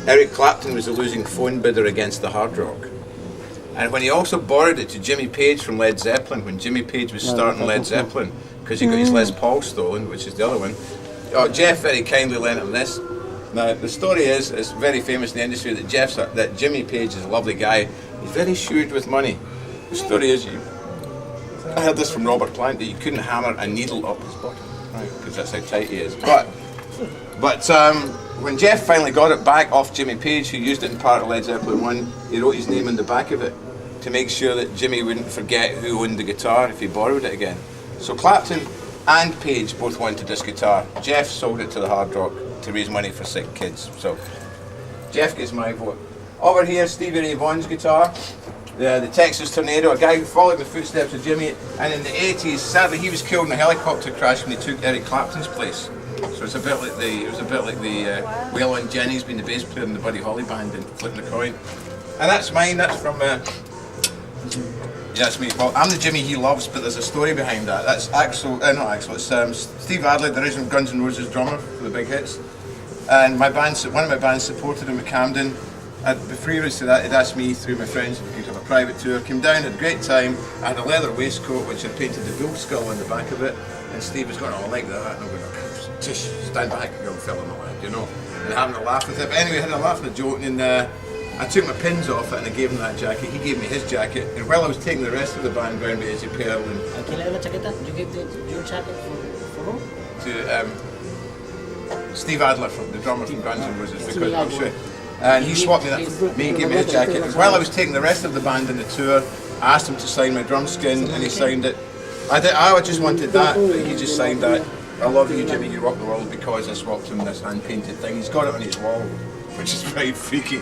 Eric Clapton was the losing phone bidder against the Hard Rock. And when he also borrowed it to Jimmy Page from Led Zeppelin, when Jimmy Page was starting Led Zeppelin, because he got his Les Paul stolen, which is the other one, Jeff very kindly lent him this. Now, the story is, it's very famous in the industry that Jimmy Page is a lovely guy. He's very shrewd with money. The story is, I heard this from Robert Plant, that you couldn't hammer a needle up his bottom, right? Because that's how tight he is. But when Jeff finally got it back off Jimmy Page, who used it in part of Led Zeppelin 1, he wrote his name on the back of it to make sure that Jimmy wouldn't forget who owned the guitar if he borrowed it again. So Clapton and Page both wanted this guitar. Jeff sold it to the Hard Rock to raise money for sick kids. So Jeff gets my vote. Over here, Stevie Ray Vaughan's guitar. The Texas Tornado, a guy who followed in the footsteps of Jimmy, and in the 80s, sadly he was killed in a helicopter crash when he took Eric Clapton's place. So it's a bit like the Waylon Jennings being the bass player in the Buddy Holly band and flipping the coin. And that's mine. That's from that's me. Well, I'm the Jimmy he loves, but there's a story behind that. That's Axl, not Axl. It's Steve Adler, the original Guns N' Roses drummer for the big hits. And my band, one of my bands, supported him at Camden. Previous to that, he'd asked me through my friends if we could have a private tour. Came down, had a great time. I had a leather waistcoat which I painted the bull skull on the back of it. And Steve was going, "Oh, I like that." And I'm going, "Tish, stand back, young fella, my lad," you know. And having a laugh with it. But anyway, I had a laugh and a joke, and I took my pins off it and I gave him that jacket. He gave me his jacket. And while I was taking the rest of the band round with Izzy Pearl and you gave your jacket for who? To Steve Adler, the drummer from Guns N' Roses, because I'm sure. And he swapped me he gave me his jacket. And while I was taking the rest of the band on the tour, I asked him to sign my drum skin, and he signed it. I just wanted that, but he just signed that. "I love you, Jimmy, you rock the world," because I swapped him this hand-painted thing. He's got it on his wall, which is very freaky.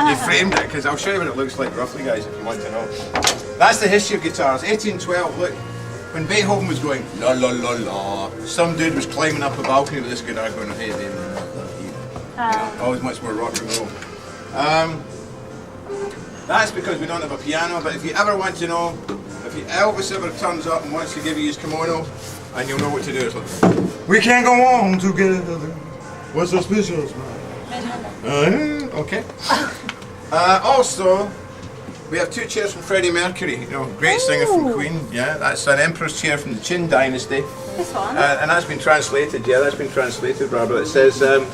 He framed it, because I'll show you what it looks like roughly, guys, if you want to know. That's the history of guitars. 1812, look. When Beethoven was going, la la la la, some dude was climbing up a balcony with this guitar going, "Hey, David, always much more rock and roll." That's because we don't have a piano, but if you ever want to know, if Elvis ever turns up and wants to give you his kimono, and you'll know what to do, it's like, "We can't go on together, what's suspicious, man?" Okay. Also, we have two chairs from Freddie Mercury, great singer from Queen. Yeah, that's an Emperor's chair from the Qin Dynasty. This one? And that's been translated, Barbara. It says, the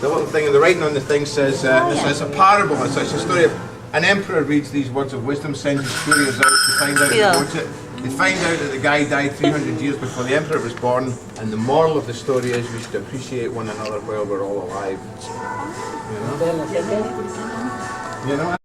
little thing, the writing on the thing says, it's a parable, it's a story of an emperor reads these words of wisdom, sends his couriers out to find out who wrote it. They find out that the guy died 300 years before the emperor was born, and the moral of the story is we should appreciate one another while we're all alive. You know?